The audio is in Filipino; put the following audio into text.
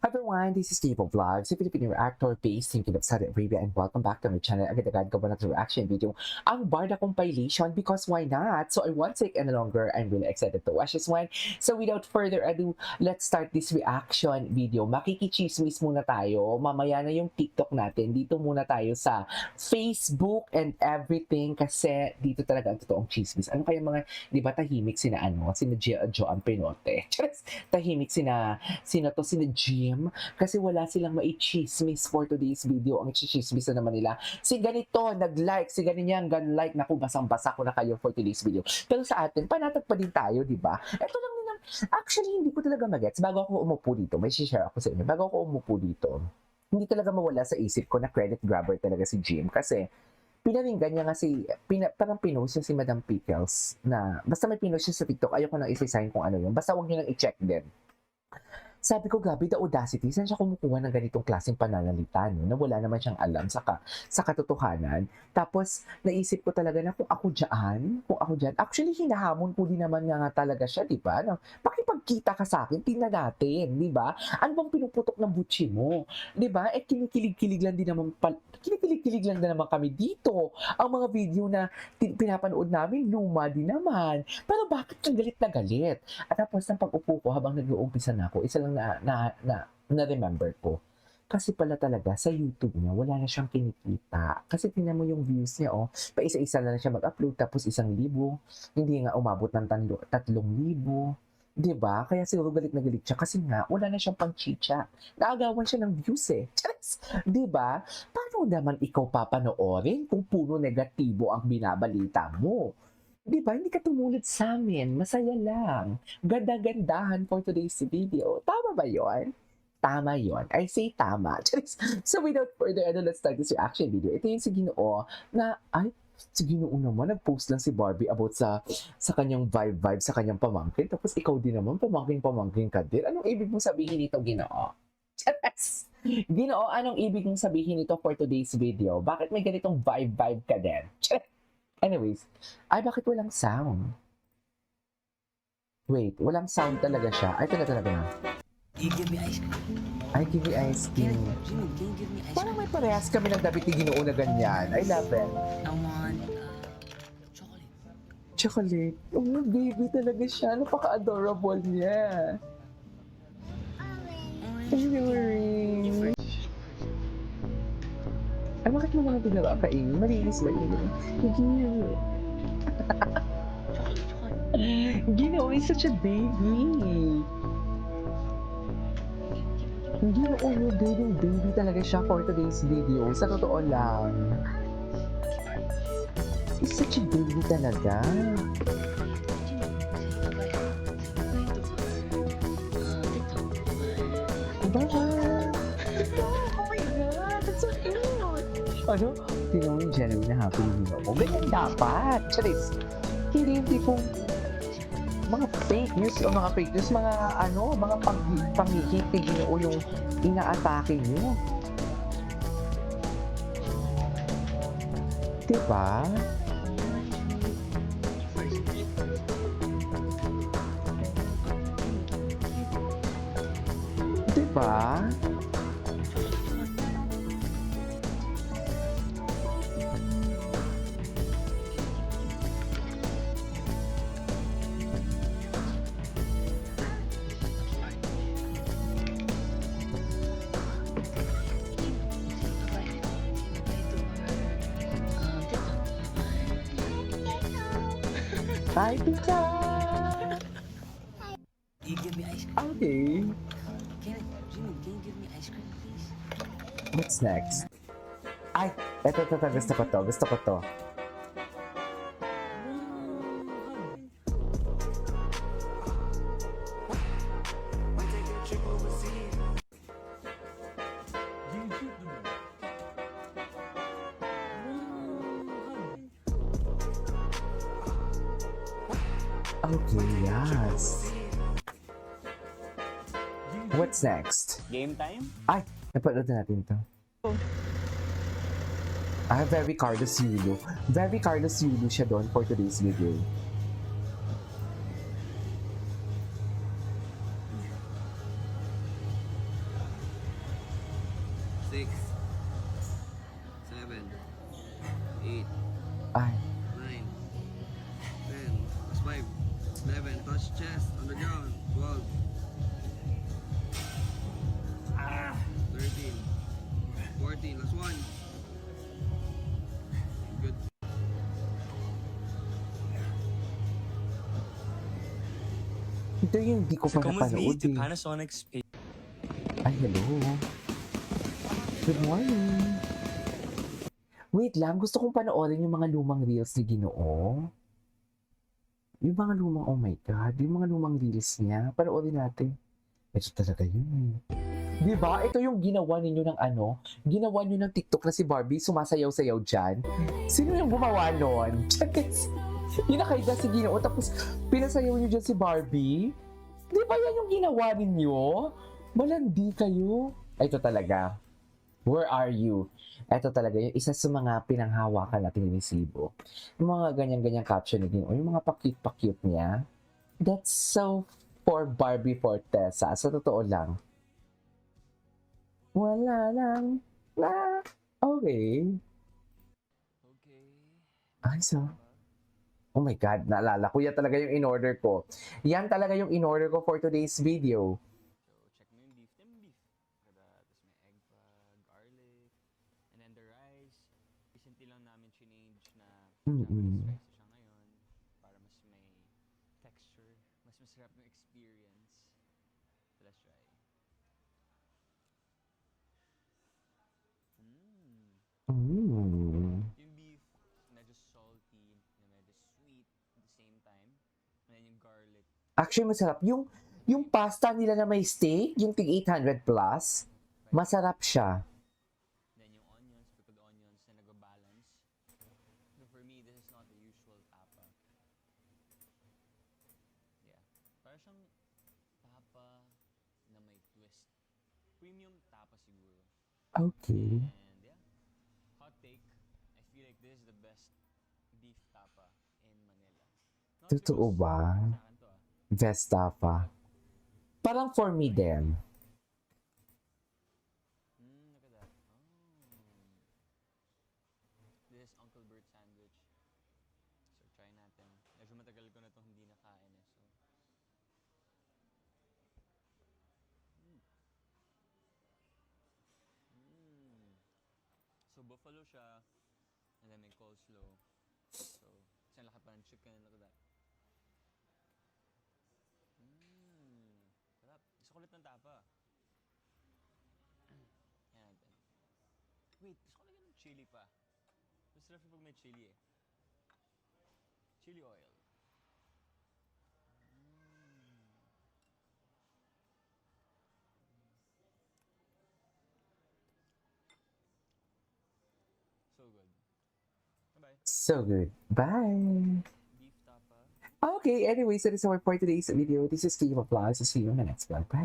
Hi everyone, this is Steve of Vlogs, a Filipino actor based in Saudi Arabia, and welcome back to my channel. Agad-agad ko ba na reaction video ang Barda compilation because why not? So I won't take any longer. I'm really excited to watch this one. So without further ado, let's start this reaction video. Makikichismis muna tayo. Mamaya na yung TikTok natin. Dito muna tayo sa Facebook and everything kasi dito talaga ang totoong chismis. Ano kaya mga, di ba tahimik sina sina Joan Pinote. Tahimik sina Jim kasi wala silang mai-chismis for today's video. Ang chismis na naman nila, si ganito nag-like, si ganyan gan-like, naku basang-basa ko na kayo for today's video. Pero sa atin, panatag pa din tayo, di ba? Ito lang din actually hindi ko talaga magets bago ako umupo dito. May share ako sa inyo. Bago ako umupo dito, hindi talaga mawala sa isip ko na credit grabber talaga si Jim kasi pinaringgan niya nga parang pinost niya si Madam Pickles na basta may pinost siya sa TikTok, ayoko nang isi-sign kung ano yun. Basta wag niyo nang i-check din. Sabi ko, grabe, the audacity, saan siya kumukuha ng ganitong klaseng pananalita, no? Na wala naman siyang alam sa katotohanan. Tapos, naisip ko talaga na kung ako dyan, actually, hinahamon ko din naman nga talaga siya, di ba? No? Pakipagkita ka sa akin, tingnan natin, di ba? Ano bang pinuputok ng butsi mo? Di ba? Kinikilig-kilig lang din naman kami dito. Ang mga video na pinapanood namin, luma din naman. Pero bakit kang galit na galit? At tapos ng pag-upo ko habang nag-uumpisa na ako, isa lang na-remember ko. Kasi pala talaga sa YouTube niya, wala na siyang kinikita. Kasi tingnan mo yung views niya, pa-isa-isa na siya mag-upload, tapos 1,000. Hindi nga umabot ng 3,000. Diba? Kaya siguro galit na galit siya kasi nga, wala na siyang pang-chicha. Naagawan siya ng views eh. Diba? Paano naman ikaw papanoorin kung puro negatibo ang binabalita mo? Di ba? Hindi ka tumulad sa amin. Masaya lang. Ganda-gandahan for today's video. Tama ba yon? Tama yon. I say tama. So without further ado, let's start this reaction video. Ito yung si Ginoo na, si Ginoo naman, nag-post lang si Barbie about sa kanyang vibe sa kanyang pamangkin. Tapos ikaw din naman, pamangkin ka din. Anong ibig mong sabihin nito, Ginoo? Ginoo, anong ibig mong sabihin nito for today's video? Bakit may ganitong vibe ka din? Anyways, bakit walang sound? Wait, walang sound talaga siya. Talaga na. Can you give me ice cream? Give me ice cream. Jimmy, can you give me ice Parang cream? may parehas kami ng David ni Ginoo na ganyan. I love it. I want chocolate. Chocolate. Oh, baby talaga siya. Napaka-adorable niya. Orange. Bakit mo naman pinara kainin? Malinis ba yun? Ginoo. Ginoo is such a baby. Ginoo, baby talaga siya for today's video. Sa totoo lang. Is such a baby talaga. Bye! Oh my God! That's so cute! Ano? Tingnan mo yung genuine na happy ni Ginoo. Ganyan dapat! Charis! Hindi kung mga fake news o mga fake news, mga panghihit ni Ginoo yung ina-atake niyo. Diba? Diba? Hi, Pika! You give me ice cream? Okay. Jimmy, can you give me ice cream, please? What's next? Eto, gusto ko to. Okay, yes. What's next? Game time? Napanood na natin to. Very Carlos Yulo. Very Carlos Yulo siya doon for today's video. 6, 7, 8, Ay, 9, 10, plus 5, 11, touch chest on the ground, 12, 13, 14, last one. Good. ito yung hindi ko pa So come with me napanood to eh. Panasonic's page. Ay, hello. Good morning. Wait lang, gusto kong panoorin yung mga lumang reels ni Ginoo. Yung mga lumang, oh my God, yung mga lumang reels niya. Panoorin natin. Ito talaga yun eh. Di ba? Ito yung ginawa ninyo ng ano? Ginawa nyo ng TikTok na si Barbie sumasayaw-sayaw dyan. Sino yung gumawa nun? Yung nakaida si Ginoo tapos pinasayaw nyo dyan si Barbie? Di ba yan yung ginawa ninyo? Malandi kayo. Ito talaga. Where are you? Ito talaga yung isa sa mga pinanghawakan natin ni Sibo. Yung mga ganyan-ganyan caption ni Ginoo, yung mga pa-cute niya. That's so for Barbie Fortesa. Sa totoo lang. Wala lang na. Okay. Okay. Ay, so. Oh my God, naalala ko. Yan talaga yung in-order ko. Yan talaga yung in-order ko for today's video. So check mo yung beef. Yung beef. Diba? Tapos may egg pa, garlic, and then the rice. Recently lang namin change na Mm-mm. Japanese rice siya ngayon para mas may texture, mas masarap yung experience. So let's try. Yung beef, medyo salty, medyo sweet at the same time. And then yung garlic. Actually, masarap. Yung pasta nila na may steak, yung tig 800 plus, masarap siya. Then yung onions, pickled onions na nag-balance. So for me, this is not the usual tapa. Yeah. Parang siyang tapa na may twist. Premium tapa siguro. Okay. And yeah, hot take. I feel like this is the best beef tapa in Manila. Not Totoo because ba? sa akin to Vestapa. Parang for me din. Look at that. This is Uncle Bert sandwich. So try natin. Medyo matagal ko na itong hindi nakain eh. So buffalo siya. And then may coleslaw. So, isang laki pa ng chicken. Look at that. Sarap. Gusto ko ulit ng tapa. Yan natin. Wait, gusto ko lagyan ng chili pa. Mas sarap pag may chili eh. Chili oil. So good. Bye-bye. So good. Bye. Beef tapa. Okay, anyways, that is our for today's video. This is Kim of Vlogs. See you in the next vlog. Bye.